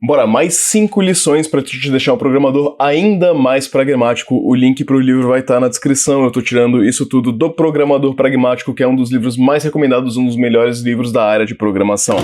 Bora, mais 5 lições para te deixar um programador ainda mais pragmático. O link para o livro vai estar na descrição. Eu tô tirando isso tudo do Programador Pragmático, que é um dos livros mais recomendados, um dos melhores livros da área de programação.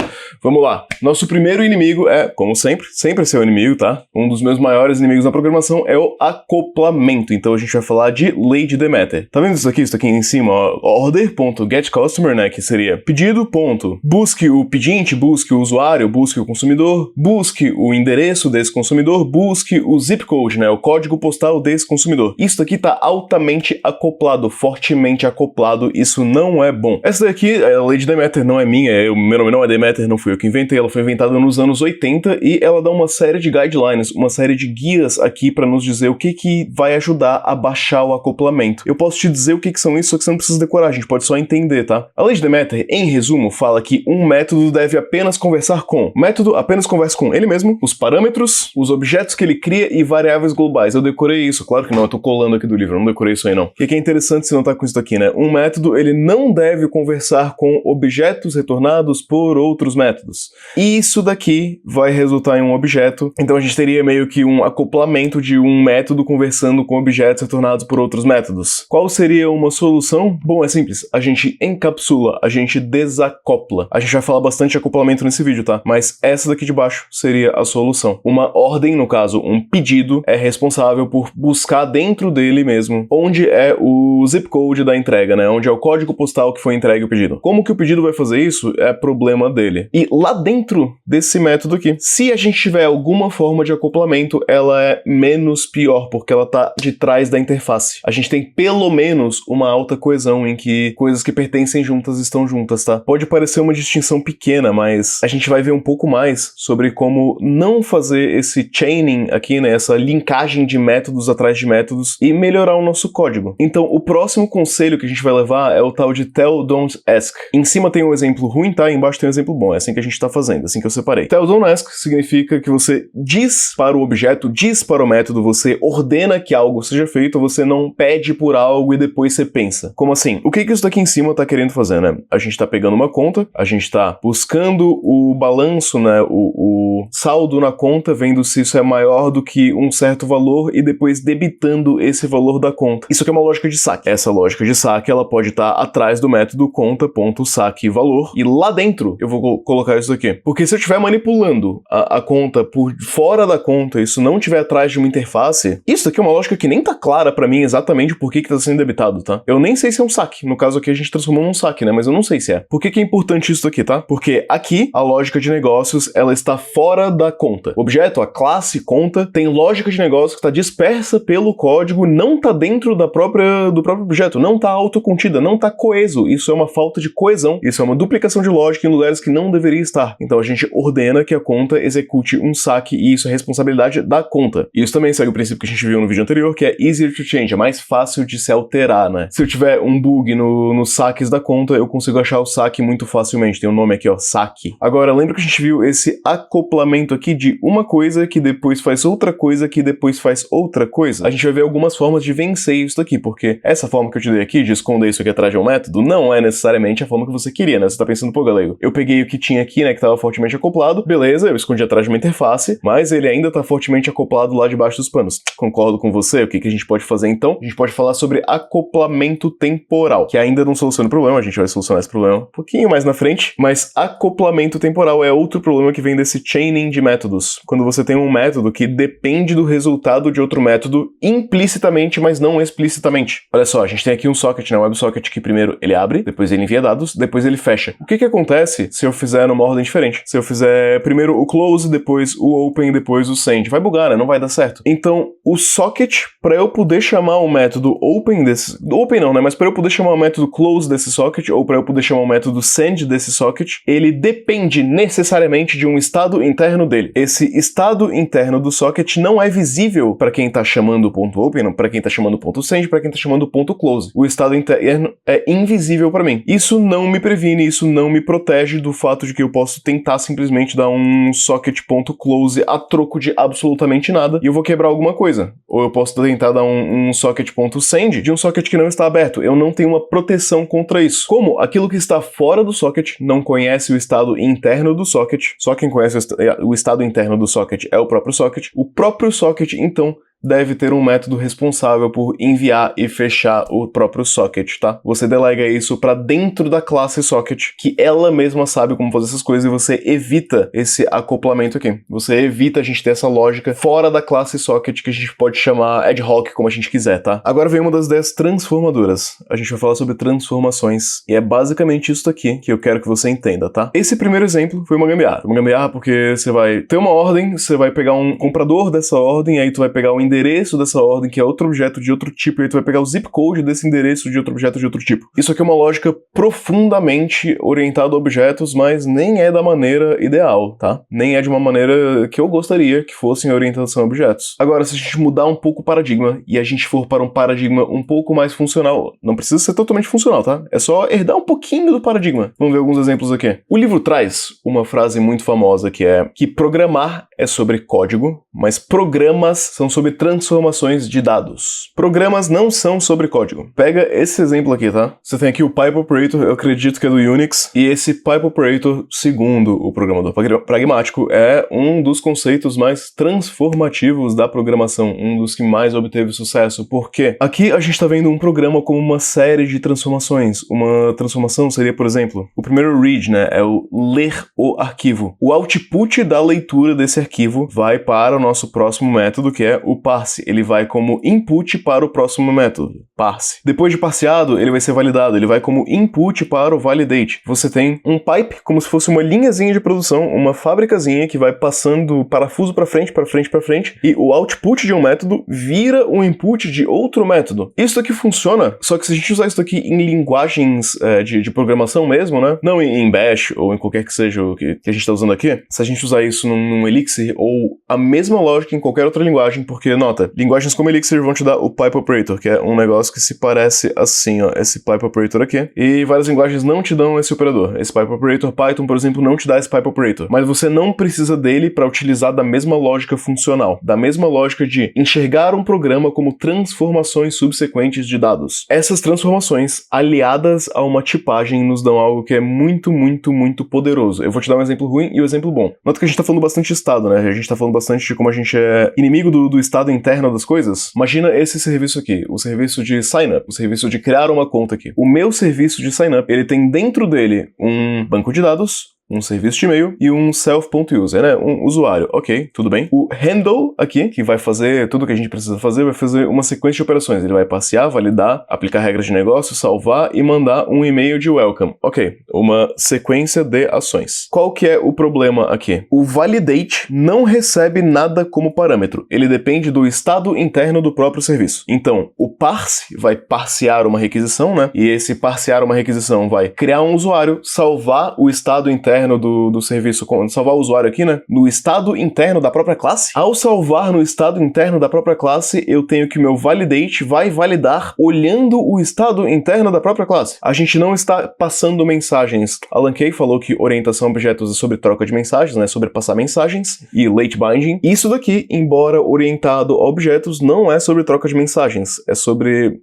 Vamos lá. Nosso primeiro inimigo é, como sempre seu inimigo, tá? Um dos meus maiores inimigos na programação é o acoplamento. Então a gente vai falar de lei de Demeter. Tá vendo isso aqui? Isso aqui em cima, ó. Order.getCustomer, né? Que seria pedido, ponto. Busque o pedinte, busque o usuário, busque o consumidor, busque o endereço desse consumidor, busque o zip code, né, o código postal desse consumidor. Isso daqui tá altamente acoplado, fortemente acoplado, isso não é bom. Essa daqui, a lei de Demeter, não é minha, meu nome não é Demeter, não fui eu que inventei, ela foi inventada nos anos 80 e ela dá uma série de guidelines, uma série de guias aqui pra nos dizer o que vai ajudar a baixar o acoplamento. Eu posso te dizer o que são isso, só que você não precisa decorar, a gente pode só entender, tá? A lei de Demeter, em resumo, fala que um método deve apenas conversar com. O método apenas conversa com ele mesmo, os parâmetros, os objetos que ele cria e variáveis globais. Eu decorei isso, claro que não, eu tô colando aqui do livro, eu não decorei isso aí não. O que é interessante se não tá com isso aqui, né? Um método, ele não deve conversar com objetos retornados por outros métodos. Isso daqui vai resultar em um objeto, então a gente teria meio que um acoplamento de um método conversando com objetos retornados por outros métodos. Qual seria uma solução? Bom, é simples, a gente encapsula, a gente desacopla. A gente vai falar bastante de acoplamento nesse vídeo, tá? Mas essa daqui de baixo seria a solução. Uma ordem, no caso, um pedido, é responsável por buscar dentro dele mesmo onde é o zip code da entrega, né? Onde é o código postal que foi entregue o pedido. Como que o pedido vai fazer isso é problema dele. E lá dentro desse método aqui, se a gente tiver alguma forma de acoplamento, ela é menos pior, porque ela tá de trás da interface. A gente tem pelo menos uma alta coesão em que coisas que pertencem juntas estão juntas, tá? Pode parecer uma distinção pequena, mas a gente vai ver um pouco mais sobre como não fazer esse chaining aqui, né, essa linkagem de métodos atrás de métodos e melhorar o nosso código. Então, o próximo conselho que a gente vai levar é o tal de Tell, Don't Ask. Em cima tem um exemplo ruim, tá? Embaixo tem um exemplo bom. É assim que a gente tá fazendo, assim que eu separei. Tell, Don't Ask significa que você diz para o objeto, diz para o método, você ordena que algo seja feito, você não pede por algo e depois você pensa. Como assim? O que isso daqui em cima tá querendo fazer, né? A gente tá pegando uma conta, a gente tá buscando o balanço, né, o saldo na conta, vendo se isso é maior do que um certo valor e depois debitando esse valor da conta. Isso aqui é uma lógica de saque. Essa lógica de saque, ela pode estar atrás do método conta.saqueValor e lá dentro eu vou colocar isso aqui. Porque se eu estiver manipulando a conta por fora da conta, isso não estiver atrás de uma interface, isso aqui é uma lógica que nem tá clara pra mim exatamente por que tá sendo debitado, tá? Eu nem sei se é um saque. No caso aqui a gente transformou num saque, né? Mas eu não sei se é. Por que é importante isso aqui, tá? Porque aqui a lógica de negócios, ela está fora da conta. O objeto, a classe conta, tem lógica de negócio que está dispersa pelo código, não está dentro do próprio objeto, não está autocontida, não está coeso. Isso é uma falta de coesão, isso é uma duplicação de lógica em lugares que não deveria estar. Então a gente ordena que a conta execute um saque e isso é responsabilidade da conta. Isso também segue o princípio que a gente viu no vídeo anterior, que é easier to change, é mais fácil de se alterar, né? Se eu tiver um bug nos saques da conta, eu consigo achar o saque muito facilmente. Tem um nome aqui, ó, saque. Agora, lembra que a gente viu esse acoplamento aqui de uma coisa que depois faz outra coisa que depois faz outra coisa? A gente vai ver algumas formas de vencer isso daqui, porque essa forma que eu te dei aqui, de esconder isso aqui atrás de um método, não é necessariamente a forma que você queria, né? Você tá pensando, pô, galego, eu peguei o que tinha aqui, né, que tava fortemente acoplado, beleza, eu escondi atrás de uma interface, mas ele ainda tá fortemente acoplado lá debaixo dos panos. Concordo com você, o que a gente pode fazer então? A gente pode falar sobre acoplamento temporal, que ainda não soluciona o problema, a gente vai solucionar esse problema um pouquinho mais na frente, mas acoplamento temporal é outro problema que vem desse chaining de métodos. Quando você tem um método que depende do resultado de outro método implicitamente, mas não explicitamente. Olha só, a gente tem aqui um socket, né, um WebSocket que primeiro ele abre, depois ele envia dados, depois ele fecha. O que acontece se eu fizer numa ordem diferente? Se eu fizer primeiro o close, depois o open, depois o send? Vai bugar, né? Não vai dar certo. Então, o socket, para eu poder chamar o método open desse... Open não, né? Mas para eu poder chamar o método close desse socket, ou para eu poder chamar o método send desse socket, ele depende necessariamente de um estado interno dele. Esse estado interno do socket não é visível para quem tá chamando o ponto open, para quem tá chamando o ponto send, para quem tá chamando o ponto close. O estado interno é invisível para mim. Isso não me previne, isso não me protege do fato de que eu posso tentar simplesmente dar um socket.close a troco de absolutamente nada e eu vou quebrar alguma coisa. Ou eu posso tentar dar um socket.send de um socket que não está aberto. Eu não tenho uma proteção contra isso. Como aquilo que está fora do socket não conhece o estado interno do socket, só quem conhece o o estado interno do socket é o próprio socket, então, deve ter um método responsável por enviar e fechar o próprio socket, tá? Você delega isso para dentro da classe socket, que ela mesma sabe como fazer essas coisas, e você evita esse acoplamento aqui. Você evita a gente ter essa lógica fora da classe socket, que a gente pode chamar ad hoc, como a gente quiser, tá? Agora vem uma das ideias transformadoras. A gente vai falar sobre transformações, e é basicamente isso aqui que eu quero que você entenda, tá? Esse primeiro exemplo foi uma gambiarra. Uma gambiarra porque você vai ter uma ordem, você vai pegar um comprador dessa ordem, aí tu vai pegar o endereço dessa ordem, que é outro objeto de outro tipo, e aí tu vai pegar o zip code desse endereço de outro objeto de outro tipo. Isso aqui é uma lógica profundamente orientada a objetos, mas nem é da maneira ideal, tá? Nem é de uma maneira que eu gostaria que fosse em orientação a objetos. Agora, se a gente mudar um pouco o paradigma e a gente for para um paradigma um pouco mais funcional, não precisa ser totalmente funcional, tá? É só herdar um pouquinho do paradigma. Vamos ver alguns exemplos aqui. O livro traz uma frase muito famosa que é que programar é sobre código, mas programas são sobre transformações de dados. Programas não são sobre código. Pega esse exemplo aqui, tá? Você tem aqui o Pipe Operator, eu acredito que é do Unix, e esse Pipe Operator, segundo o programador pragmático, é um dos conceitos mais transformativos da programação, um dos que mais obteve sucesso, porque aqui a gente está vendo um programa como uma série de transformações. Uma transformação seria, por exemplo, o primeiro read, né, é o ler o arquivo. O output da leitura desse arquivo vai para o nosso próximo método, que é o parse. Ele vai como input para o próximo método, parse. Depois de parseado, ele vai ser validado, ele vai como input para o validate. Você tem um pipe, como se fosse uma linhazinha de produção, uma fábricazinha que vai passando parafuso para frente, para frente, para frente, e o output de um método vira o input de outro método. Isso aqui funciona, só que se a gente usar isso aqui em linguagens de programação mesmo, né? Não em Bash ou em qualquer que seja o que a gente está usando aqui, se a gente usar isso num Elixir ou a mesma lógica em qualquer outra linguagem, porque, nota, linguagens como Elixir vão te dar o Pipe Operator, que é um negócio que se parece assim, ó, esse Pipe Operator aqui, e várias linguagens não te dão esse operador. Esse Pipe Operator, Python, por exemplo, não te dá esse Pipe Operator, mas você não precisa dele para utilizar da mesma lógica funcional, da mesma lógica de enxergar um programa como transformações subsequentes de dados. Essas transformações, aliadas a uma tipagem, nos dão algo que é muito, muito, muito poderoso. Eu vou te dar um exemplo ruim e um exemplo bom. Nota que a gente tá falando bastante de estado, né? A gente tá falando bastante de como a gente é inimigo do estado interno das coisas. Imagina esse serviço aqui, o serviço de sign-up, o serviço de criar uma conta aqui. O meu serviço de sign-up, ele tem dentro dele um banco de dados, um serviço de e-mail e um self.user, né? Um usuário. Ok, tudo bem. O handle aqui, que vai fazer tudo o que a gente precisa fazer, vai fazer uma sequência de operações. Ele vai passear, validar, aplicar regras de negócio, salvar e mandar um e-mail de welcome. Ok, uma sequência de ações. Qual que é o problema aqui? O validate não recebe nada como parâmetro. Ele depende do estado interno do próprio serviço. Então, o parse vai parsear uma requisição, né? E esse parsear uma requisição vai criar um usuário, salvar o estado interno do serviço, salvar o usuário aqui, né? No estado interno da própria classe. Ao salvar no estado interno da própria classe, eu tenho que o meu validate vai validar olhando o estado interno da própria classe. A gente não está passando mensagens. Alan Kay falou que orientação a objetos é sobre troca de mensagens, né? Sobre passar mensagens e late binding. Isso daqui, embora orientado a objetos, não é sobre troca de mensagens. É sobre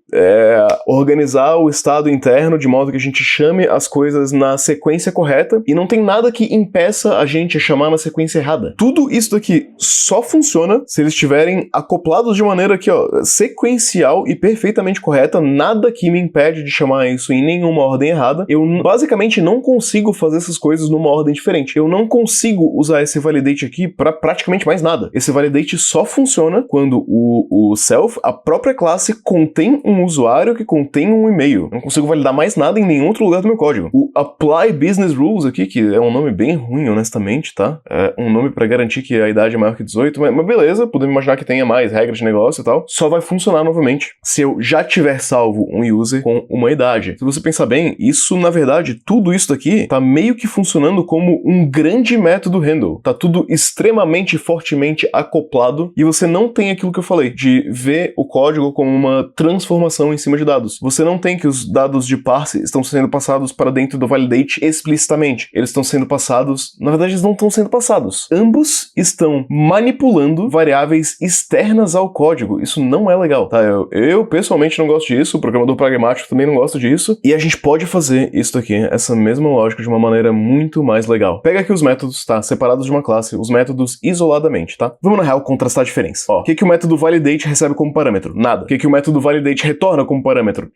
organizar o estado interno de modo que a gente chame as coisas na sequência correta e não tem nada que impeça a gente a chamar na sequência errada. Tudo isso daqui só funciona se eles estiverem acoplados de maneira aqui, ó, sequencial e perfeitamente correta. Nada que me impede de chamar isso em nenhuma ordem errada. Eu basicamente não consigo fazer essas coisas numa ordem diferente. Eu não consigo usar esse validate aqui para praticamente mais nada. Esse validate só funciona quando o self, a própria classe, contém um usuário que contém um e-mail. Eu não consigo validar mais nada em nenhum outro lugar do meu código. O apply business rules aqui, que é um nome bem ruim, honestamente, tá? É um nome pra garantir que a idade é maior que 18, mas beleza, podemos imaginar que tenha mais regras de negócio e tal. Só vai funcionar novamente se eu já tiver salvo um user com uma idade. Se você pensar bem, isso, na verdade, tudo isso daqui tá meio que funcionando como um grande método handle. Tá tudo extremamente fortemente acoplado e você não tem aquilo que eu falei, de ver o código como uma transformação em cima de dados. Você não tem que os dados de parse estão sendo passados para dentro do validate explicitamente. Eles estão estão sendo passados, na verdade eles não estão sendo passados. Ambos estão manipulando variáveis externas ao código. Isso não é legal, tá? Eu pessoalmente não gosto disso, o programador pragmático também não gosta disso, e a gente pode fazer isso aqui, essa mesma lógica, de uma maneira muito mais legal. Pega aqui os métodos, tá? Separados de uma classe, os métodos isoladamente, tá? Vamos na real contrastar a diferença. Ó, o que o método validate recebe como parâmetro? Nada. O que o método validate retorna como parâmetro?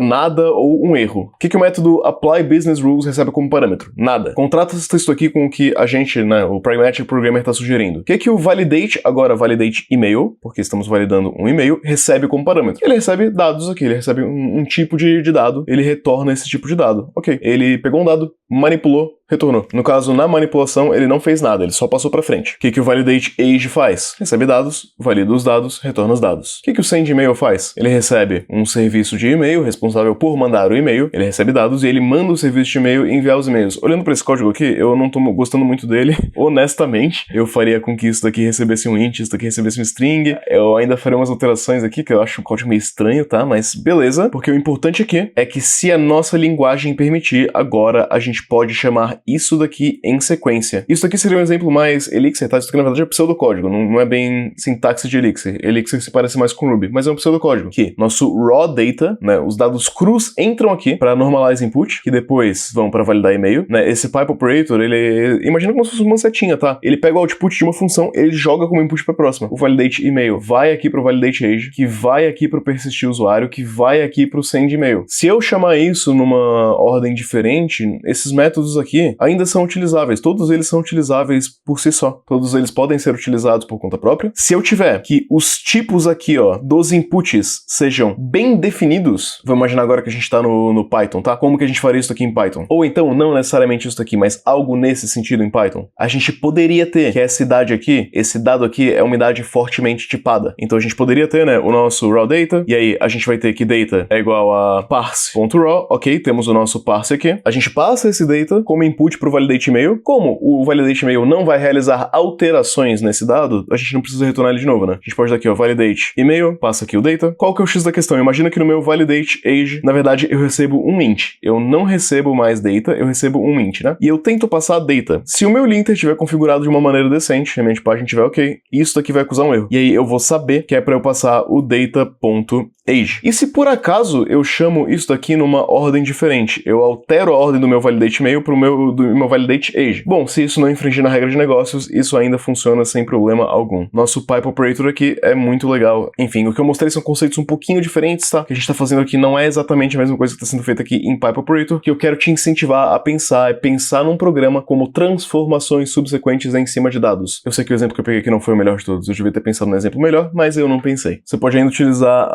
Nada ou um erro. O que o método apply business rules recebe como parâmetro? Nada. Contrata esse texto aqui com o que a gente, né, o pragmatic programmer está sugerindo. O que o validate, agora validate email, porque estamos validando um e-mail, recebe como parâmetro? Ele recebe dados aqui, ele recebe um tipo de dado, ele retorna esse tipo de dado. Ok, ele pegou um dado, manipulou, retornou. No caso, na manipulação, ele não fez nada, ele só passou pra frente. O que o validate age faz? Recebe dados, valida os dados, retorna os dados. O que o send email faz? Ele recebe um serviço de e-mail responsável por mandar o e-mail, ele recebe dados e ele manda o serviço de e-mail e enviar os e-mails. Olhando pra esse código aqui, eu não tô gostando muito dele. Honestamente, eu faria com que isso daqui recebesse um int, isso daqui recebesse um string. Eu ainda faria umas alterações aqui, que eu acho o código meio estranho, tá? Mas beleza, porque o importante aqui é que se a nossa linguagem permitir, agora a gente pode chamar isso daqui em sequência. Isso daqui seria um exemplo mais Elixir, tá? Isso daqui na verdade é pseudocódigo, não é bem sintaxe de Elixir. Elixir se parece mais com Ruby, mas é um pseudocódigo. Que nosso raw data, né, os dados crus entram aqui para normalize input, que depois vão para validar e-mail, né? Esse pipe operator, ele imagina como se fosse uma setinha, tá? Ele pega o output de uma função, ele joga como input para a próxima. O validate email vai aqui pro validate age, que vai aqui pro persistir usuário, que vai aqui pro send email. Se eu chamar isso numa ordem diferente, esses métodos aqui ainda são utilizáveis. Todos eles são utilizáveis por si só. Todos eles podem ser utilizados por conta própria. Se eu tiver que os tipos aqui, ó, dos inputs sejam bem definidos, vamos imaginar agora que a gente tá no Python, tá? Como que a gente faria isso aqui em Python? Ou então, não necessariamente isso aqui, mas algo nesse sentido em Python. A gente poderia ter que essa idade aqui, esse dado aqui é uma idade fortemente tipada. Então a gente poderia ter, né, o nosso raw data, e aí a gente vai ter que data é igual a parse.raw, ok? Temos o nosso parse aqui. A gente passa esse data como input pro validate email. Como o validate email não vai realizar alterações nesse dado, a gente não precisa retornar ele de novo, né? A gente pode dar aqui, ó, validate email, passa aqui o data. Qual que é o X da questão? Imagina que no meu validate age, na verdade, eu recebo um int. Eu não recebo mais data, eu recebo um int, né? E eu tento passar data. Se o meu linter estiver configurado de uma maneira decente, a minha página estiver ok, isso daqui vai acusar um erro. E aí eu vou saber que é para eu passar o data.age. E se por acaso eu chamo isso daqui numa ordem diferente, eu altero a ordem do meu validate email pro meu validate age. Bom, se isso não infringir na regra de negócios, isso ainda funciona sem problema algum. Nosso pipe operator aqui é muito legal. Enfim, o que eu mostrei são conceitos um pouquinho diferentes, tá? O que a gente tá fazendo aqui não é exatamente a mesma coisa que tá sendo feita aqui em pipe operator, que eu quero te incentivar a pensar, é pensar num programa como transformações subsequentes em cima de dados. Eu sei que o exemplo que eu peguei aqui não foi o melhor de todos, eu devia ter pensado no exemplo melhor, mas eu não pensei. Você pode ainda utilizar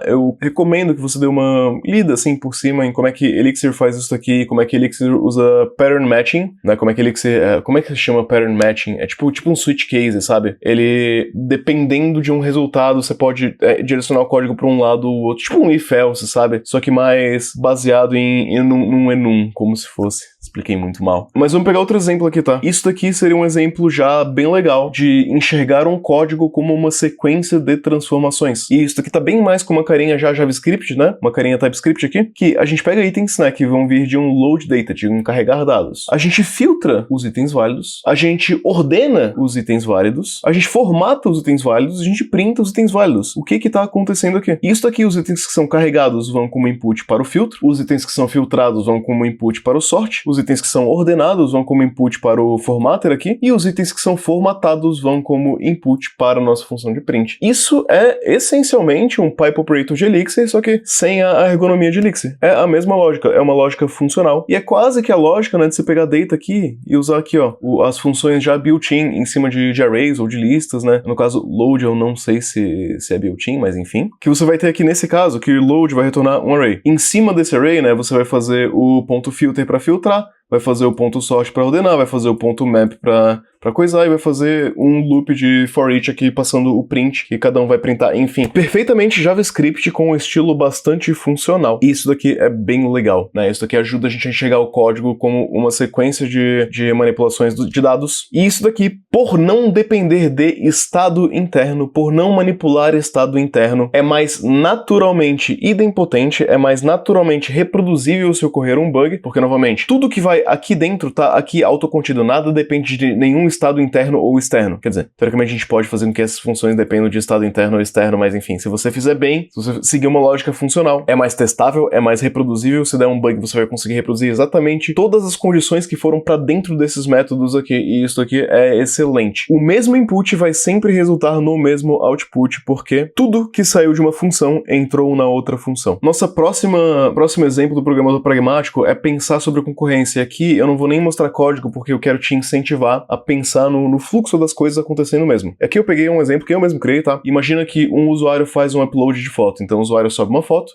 eu recomendo que você dê uma lida, assim, por cima em como é que Elixir faz isso aqui, como é que Elixir usa pattern matching, né? Como é que Elixir... como é que se chama pattern matching? É tipo um switch case, sabe? Ele, dependendo de um resultado, você pode direcionar o código para um lado ou outro. Tipo um if-else, sabe? Só que mais baseado num enum, como se fosse. Expliquei muito mal. Mas vamos pegar outro exemplo aqui, tá? Isso daqui seria um exemplo já bem legal de enxergar um código como uma sequência de transformações. E isso daqui tá bem mais com uma carinha já JavaScript, né? Uma carinha TypeScript aqui, que a gente pega itens, né, que vão vir de um load data, de um carregar dados. A gente filtra os itens válidos, a gente ordena os itens válidos, a gente formata os itens válidos, a gente printa os itens válidos. O que que tá acontecendo aqui? Isso daqui, os itens que são carregados vão como input para o filtro, os itens que são filtrados vão como input para o sort, os itens que são ordenados vão como input para o formatter aqui, e os itens que são formatados vão como input para a nossa função de print. Isso é essencialmente um pipe operator de Elixir, só que sem a ergonomia de Elixir. É a mesma lógica, é uma lógica funcional, e é quase que a lógica, né, de você pegar data aqui e usar aqui, ó, as funções já built-in em cima de arrays ou de listas, né? No caso, load eu não sei se é built-in, mas enfim. Que você vai ter aqui nesse caso, que load vai retornar um array. Em cima desse array, né, você vai fazer o ponto filter para filtrar, vai fazer o ponto sort para ordenar, vai fazer o ponto map para pra coisar e vai fazer um loop de for each aqui passando o print que cada um vai printar, enfim. Perfeitamente JavaScript com um estilo bastante funcional. E isso daqui é bem legal, né? Isso daqui ajuda a gente a enxergar o código como uma sequência de manipulações de dados. E isso daqui, por não depender de estado interno, por não manipular estado interno, é mais naturalmente idempotente, é mais naturalmente reproduzível se ocorrer um bug, porque, novamente, tudo que vai aqui dentro tá aqui autocontido, nada depende de nenhum estado interno ou externo. Quer dizer, teoricamente a gente pode fazer com que essas funções dependam de estado interno ou externo, mas enfim, se você fizer bem, se você seguir uma lógica funcional, é mais testável, é mais reproduzível, se der um bug você vai conseguir reproduzir exatamente todas as condições que foram para dentro desses métodos aqui, e isso aqui é excelente. O mesmo input vai sempre resultar no mesmo output, porque tudo que saiu de uma função entrou na outra função. Nossa próximo exemplo do programador pragmático é pensar sobre a concorrência. Aqui eu não vou nem mostrar código, porque eu quero te incentivar a pensar no fluxo das coisas acontecendo mesmo. Aqui eu peguei um exemplo que eu mesmo criei, tá? Imagina que um usuário faz um upload de foto, então o usuário sobe uma foto,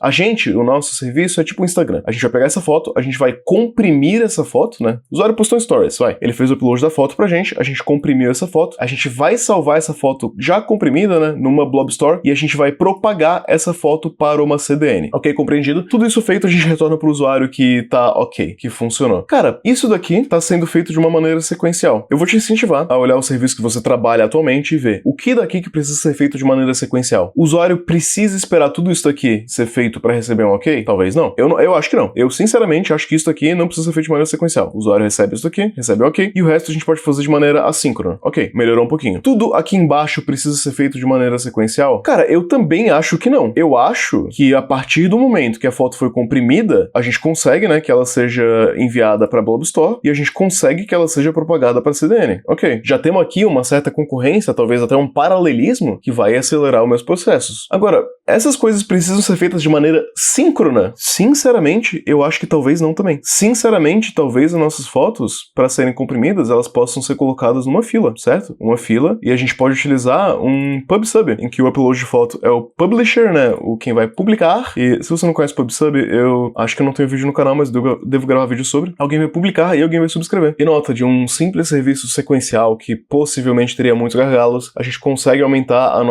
o nosso serviço é tipo o Instagram. A gente vai pegar essa foto, a gente vai comprimir essa foto, né? O usuário postou em stories, ele fez o upload da foto pra gente, a gente comprimiu essa foto, a gente vai salvar essa foto já comprimida, né, numa Blob Store, e a gente vai propagar essa foto para uma CDN. Ok, compreendido? Tudo isso feito, a gente retorna pro usuário que tá ok, que funcionou. Cara, isso daqui tá sendo feito de uma maneira sequencial. Eu vou te incentivar a olhar o serviço que você trabalha atualmente e ver o que daqui que precisa ser feito de maneira sequencial. O usuário precisa esperar tudo isso daqui ser feito para receber um ok? Talvez não. Eu acho que não. Eu, sinceramente, acho que isso aqui não precisa ser feito de maneira sequencial. O usuário recebe isso aqui, recebe ok, e o resto a gente pode fazer de maneira assíncrona. Ok, melhorou um pouquinho. Tudo aqui embaixo precisa ser feito de maneira sequencial? Cara, eu também acho que não. Eu acho que a partir do momento que a foto foi comprimida, a gente consegue, né, que ela seja enviada para Blob Store e a gente consegue que ela seja propagada para CDN. Ok, já temos aqui uma certa concorrência, talvez até um paralelismo que vai acelerar os meus processos. Agora, essas coisas precisam ser feitas de maneira síncrona? Sinceramente, eu acho que talvez não também. Sinceramente, talvez as nossas fotos, para serem comprimidas, elas possam ser colocadas numa fila, certo? Uma fila, e a gente pode utilizar um PubSub, em que o upload de foto é o publisher, né? Quem vai publicar. E se você não conhece PubSub, eu acho que eu não tenho vídeo no canal, mas devo gravar vídeo sobre. Alguém vai publicar e alguém vai subscrever. E nota, de um simples serviço sequencial que possivelmente teria muitos gargalos, a gente consegue aumentar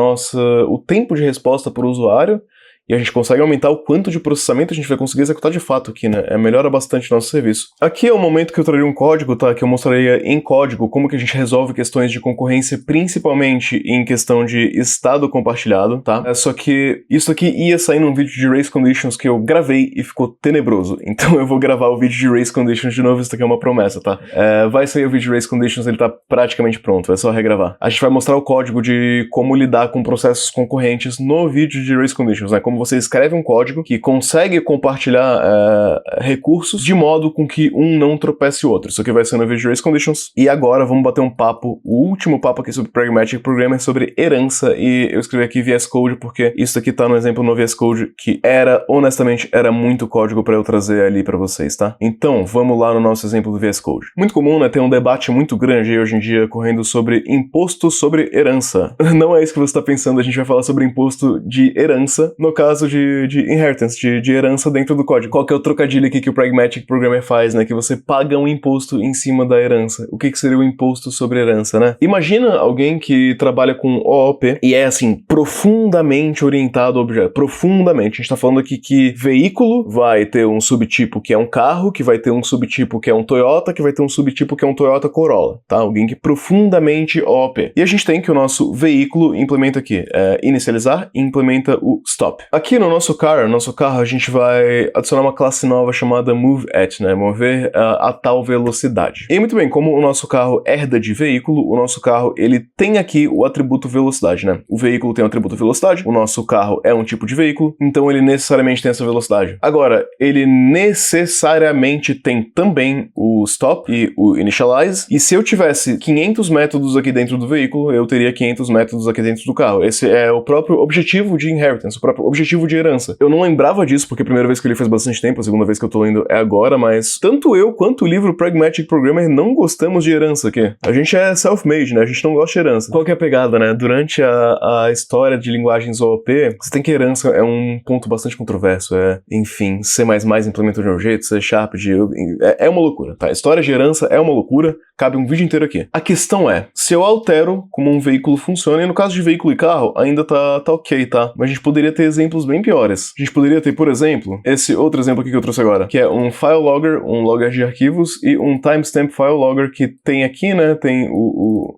o tempo de resposta para o usuário, e a gente consegue aumentar o quanto de processamento a gente vai conseguir executar de fato aqui, né? Melhora bastante o nosso serviço. Aqui é o momento que eu traria um código, tá? Que eu mostraria em código como que a gente resolve questões de concorrência, principalmente em questão de estado compartilhado, tá? Só que isso aqui ia sair num vídeo de Race Conditions que eu gravei e ficou tenebroso. Então eu vou gravar o vídeo de Race Conditions de novo, isso aqui é uma promessa, tá? Vai sair o vídeo de Race Conditions, ele tá praticamente pronto, é só regravar. A gente vai mostrar o código de como lidar com processos concorrentes no vídeo de Race Conditions, né? Como você escreve um código que consegue compartilhar recursos de modo com que um não tropece o outro. Isso aqui vai ser no vídeo de Race Conditions. E agora vamos bater um papo, o último papo aqui sobre Pragmatic Programming, sobre herança, e eu escrevi aqui VS Code porque isso aqui tá no exemplo no VS Code que honestamente, era muito código para eu trazer ali para vocês, tá? Então, vamos lá no nosso exemplo do VS Code. Muito comum, né, ter um debate muito grande aí hoje em dia correndo sobre imposto sobre herança. Não é isso que você tá pensando, a gente vai falar sobre imposto de herança, no caso de inheritance, de herança dentro do código. Qual que é o trocadilho aqui que o Pragmatic Programmer faz, né? Que você paga um imposto em cima da herança. O que seria o imposto sobre herança, né? Imagina alguém que trabalha com OOP e é, assim, profundamente orientado ao objeto. Profundamente. A gente tá falando aqui que veículo vai ter um subtipo que é um carro, que vai ter um subtipo que é um Toyota, que vai ter um subtipo que é um Toyota Corolla, tá? Alguém que profundamente OOP. E a gente tem que o nosso veículo implementa aqui, inicializar e implementa o stop. Aqui no nosso carro, a gente vai adicionar uma classe nova chamada MoveAt, né? Mover a tal velocidade. E muito bem, como o nosso carro herda de veículo, o nosso carro, ele tem aqui o atributo velocidade, né? O veículo tem o atributo velocidade, o nosso carro é um tipo de veículo, então ele necessariamente tem essa velocidade. Agora, ele necessariamente tem também o stop e o initialize, e se eu tivesse 500 métodos aqui dentro do veículo, eu teria 500 métodos aqui dentro do carro. Esse é o próprio objetivo de inheritance, o próprio objetivo de herança. Eu não lembrava disso, porque a primeira vez que eu li faz bastante tempo, a segunda vez que eu tô lendo é agora, mas tanto eu quanto o livro Pragmatic Programmer não gostamos de herança aqui. A gente é self-made, né? A gente não gosta de herança. Qual que é a pegada, né? Durante a história de linguagens OOP, você tem que herança é um ponto bastante controverso. Enfim, C++ implementou de um jeito, C Sharp é uma loucura, tá? A história de herança é uma loucura, cabe um vídeo inteiro aqui. A questão é, se eu altero como um veículo funciona, e no caso de veículo e carro, ainda tá ok, tá? Mas a gente poderia ter exemplos bem piores. A gente poderia ter, por exemplo, esse outro exemplo aqui que eu trouxe agora, que é um file logger, um logger de arquivos, e um timestamp file logger que tem aqui, né, tem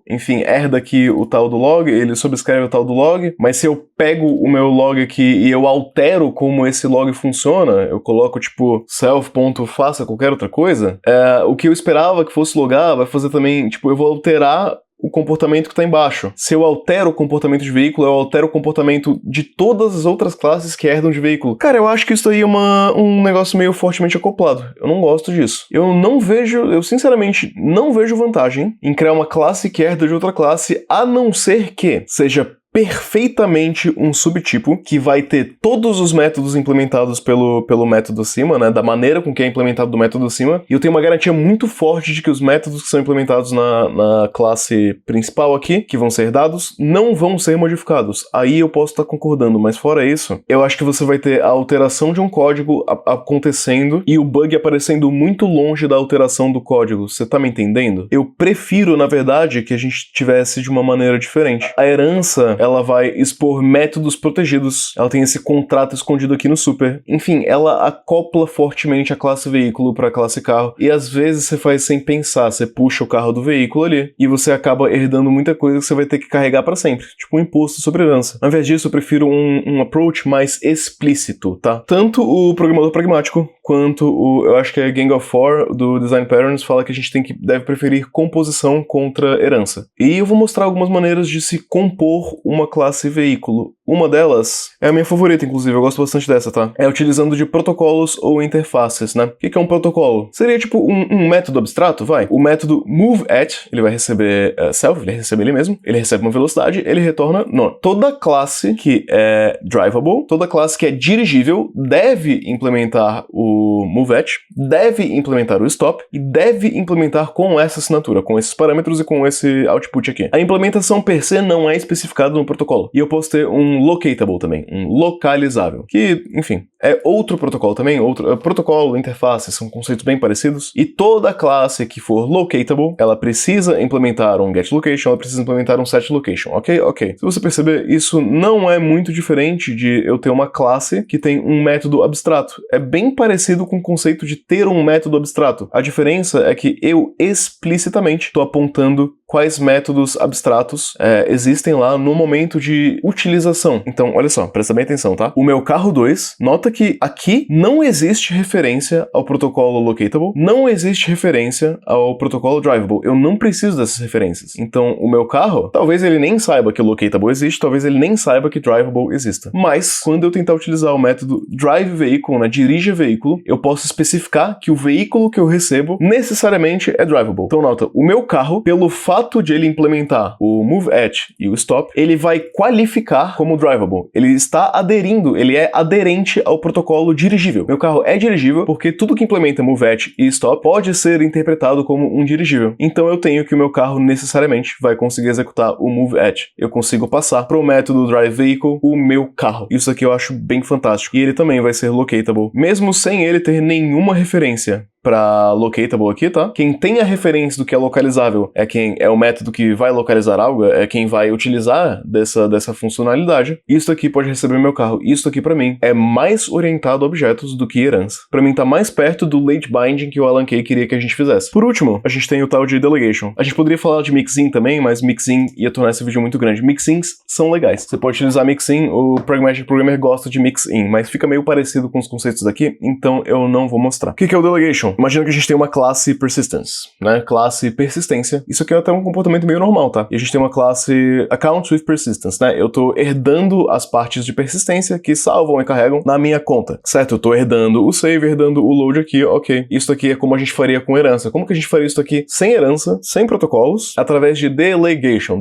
enfim, herda aqui o tal do log, ele subscreve o tal do log, mas se eu pego o meu log aqui e eu altero como esse log funciona, eu coloco tipo self.faça qualquer outra coisa, o que eu esperava que fosse logar vai fazer também, tipo, eu vou alterar o comportamento que está embaixo. Se eu altero o comportamento de veículo, eu altero o comportamento de todas as outras classes que herdam de veículo. Cara, eu acho que isso aí é um negócio meio fortemente acoplado. Eu não gosto disso. Eu sinceramente não vejo vantagem em criar uma classe que herda de outra classe, a não ser que seja perfeitamente um subtipo que vai ter todos os métodos implementados pelo método acima, né, da maneira com que é implementado do método acima, e eu tenho uma garantia muito forte de que os métodos que são implementados na classe principal aqui, que vão ser dados, não vão ser modificados. Aí eu posso estar concordando, mas fora isso, eu acho que você vai ter a alteração de um código acontecendo e o bug aparecendo muito longe da alteração do código. Você tá me entendendo? Eu prefiro, na verdade, que a gente tivesse de uma maneira diferente. A herança, ela vai expor métodos protegidos, ela tem esse contrato escondido aqui no super. Enfim, ela acopla fortemente a classe veículo para a classe carro, e às vezes você faz sem pensar, você puxa o carro do veículo ali, e você acaba herdando muita coisa que você vai ter que carregar para sempre, tipo um imposto sobre herança. Ao invés disso, eu prefiro um approach mais explícito, tá? Tanto o programador pragmático, quanto eu acho que é Gang of Four, do Design Patterns, fala que a gente deve preferir composição contra herança. E eu vou mostrar algumas maneiras de se compor uma classe veículo. Uma delas é a minha favorita, inclusive, eu gosto bastante dessa, tá? É utilizando de protocolos ou interfaces, né? O que é um protocolo? Seria tipo um método abstrato, vai? O método moveAt, ele vai receber self, ele recebe ele mesmo, ele recebe uma velocidade, ele retorna none. Toda classe que é drivable, toda classe que é dirigível, deve implementar o moveAt, deve implementar o stop e deve implementar com essa assinatura, com esses parâmetros e com esse output aqui. A implementação per se não é especificada no protocolo. E eu posso ter um locatable também, um localizável, que, enfim, é outro protocolo também, protocolo, interface, são conceitos bem parecidos, e toda classe que for locatable, ela precisa implementar um getLocation, ela precisa implementar um setLocation, ok? Ok. Se você perceber, isso não é muito diferente de eu ter uma classe que tem um método abstrato. É bem parecido com o conceito de ter um método abstrato. A diferença é que eu explicitamente estou apontando quais métodos abstratos existem lá no momento de utilização. Então, olha só, presta bem atenção, tá? O meu carro 2, nota que aqui não existe referência ao protocolo locatable, não existe referência ao protocolo drivable. Eu não preciso dessas referências. Então, o meu carro, talvez ele nem saiba que locatable existe, talvez ele nem saiba que drivable exista. Mas, quando eu tentar utilizar o método drive vehicle, né, dirija veículo, eu posso especificar que o veículo que eu recebo necessariamente é drivable. Então, nota, o meu carro, pelo fato de ele implementar o moveAt e o stop, ele vai qualificar como drivable. Ele está aderindo, ele é aderente ao protocolo dirigível. Meu carro é dirigível porque tudo que implementa moveAt e stop pode ser interpretado como um dirigível. Então eu tenho que o meu carro necessariamente vai conseguir executar o moveAt. Eu consigo passar para o método drive vehicle o meu carro. Isso aqui eu acho bem fantástico. E ele também vai ser locatable, mesmo sem ele ter nenhuma referência para locatable aqui, tá? Quem tem a referência do que é localizável é quem é o método que vai localizar algo, é quem vai utilizar dessa funcionalidade. Isso aqui pode receber meu carro. Isso aqui para mim é mais orientado a objetos do que herança. Para mim tá mais perto do late binding que o Alan Kay queria que a gente fizesse. Por último, a gente tem o tal de delegation. A gente poderia falar de mixin também, mas mixin ia tornar esse vídeo muito grande. Mixins são legais. Você pode utilizar mixin, o Pragmatic Programmer gosta de mixin, mas fica meio parecido com os conceitos daqui, então eu não vou mostrar. O que é o delegation? Imagina que a gente tem uma classe persistence, né? Classe persistência. Isso aqui é até um comportamento meio normal, tá? E a gente tem uma classe account with persistence, né? Eu tô herdando as partes de persistência que salvam e carregam na minha conta, certo? Eu tô herdando o save, herdando o load aqui, ok. Isso aqui é como a gente faria com herança. Como que a gente faria isso aqui sem herança, sem protocolos, através de delegação.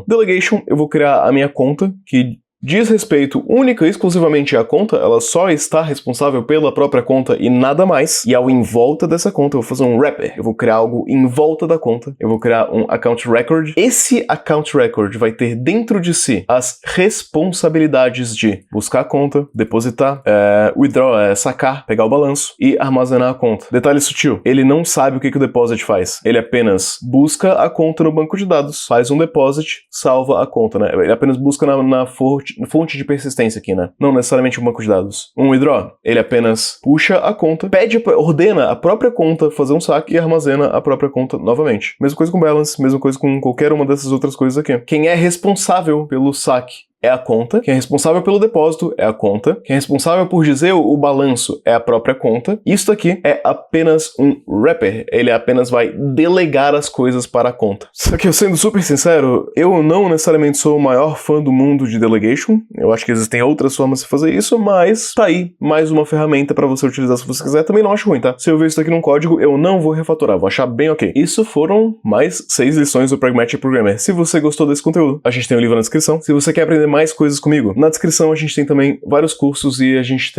Delegation, eu vou criar a minha conta, que diz respeito única e exclusivamente à conta, ela só está responsável pela própria conta e nada mais. E ao em volta dessa conta eu vou fazer um wrapper, eu vou criar algo em volta da conta, eu vou criar um account record. Esse account record vai ter dentro de si as responsabilidades de buscar a conta, depositar, withdraw, sacar, pegar o balanço e armazenar a conta. Detalhe sutil, ele não sabe o que o deposit faz, ele apenas busca a conta no banco de dados, faz um deposit, salva a conta, né? Ele apenas busca na fonte de persistência aqui, né? Não necessariamente um banco de dados. Um withdraw, ele apenas puxa a conta, ordena a própria conta fazer um saque e armazena a própria conta novamente. Mesma coisa com balance, mesma coisa com qualquer uma dessas outras coisas aqui. Quem é responsável pelo saque é a conta, quem é responsável pelo depósito é a conta, quem é responsável por dizer o balanço é a própria conta. Isso aqui é apenas um wrapper, ele apenas vai delegar as coisas para a conta. Só que eu sendo super sincero, eu não necessariamente sou o maior fã do mundo de delegation, eu acho que existem outras formas de fazer isso, mas tá aí, mais uma ferramenta para você utilizar se você quiser, também não acho ruim, tá? Se eu ver isso aqui num código, eu não vou refatorar, vou achar bem ok. Isso foram mais 6 lições do Pragmatic Programmer. Se você gostou desse conteúdo, a gente tem o livro na descrição. Se você quer aprender mais coisas comigo, na descrição a gente tem também vários cursos e a gente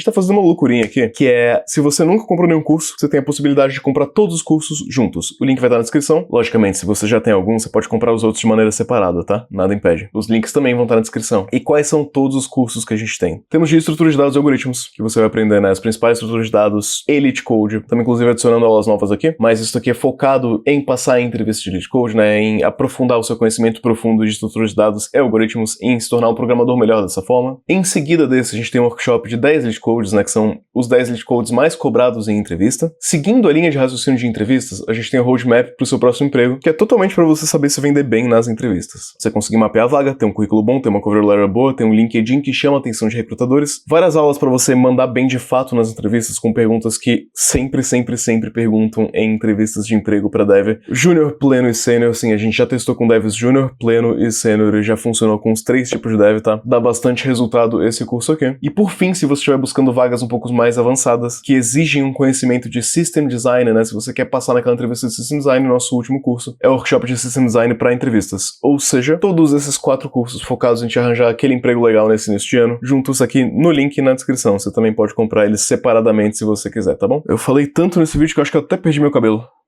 tá fazendo uma loucurinha aqui, que é, se você nunca comprou nenhum curso, você tem a possibilidade de comprar todos os cursos juntos. O link vai estar na descrição. Logicamente, se você já tem algum, você pode comprar os outros de maneira separada, tá? Nada impede. Os links também vão estar na descrição. E quais são todos os cursos que a gente tem? Temos de estrutura de dados e algoritmos, que você vai aprender, né, as principais estruturas de dados, Elite Code, também inclusive adicionando aulas novas aqui, mas isso aqui é focado em passar em entrevista de Elite Code, né, em aprofundar o seu conhecimento profundo de estrutura de dados e algoritmos, em se tornar um programador melhor dessa forma. Em seguida desse, a gente tem um workshop de 10 Elite Codes, né, que são os 10 Elite Codes mais cobrados em entrevista. Seguindo a linha de raciocínio de entrevistas, a gente tem o roadmap para o seu próximo emprego, que é totalmente para você saber se vender bem nas entrevistas. Você conseguir mapear a vaga, ter um currículo bom, ter uma cover letter boa, ter um LinkedIn que chama a atenção de recrutadores, várias aulas para você mandar bem de fato nas entrevistas com perguntas que sempre perguntam em entrevistas de emprego para dev. Júnior, pleno e sênior, sim, a gente já testou com devs júnior, pleno e sênior e já funcionou com os 3 tipos de dev, tá? Dá bastante resultado esse curso aqui. E por fim, se você estiver buscando vagas um pouco mais avançadas, que exigem um conhecimento de System Design, né? Se você quer passar naquela entrevista de System Design, nosso último curso é o workshop de System Design para entrevistas. Ou seja, todos esses 4 cursos focados em te arranjar aquele emprego legal nesse início de ano, juntos aqui no link na descrição. Você também pode comprar eles separadamente se você quiser, tá bom? Eu falei tanto nesse vídeo que eu acho que eu até perdi meu cabelo.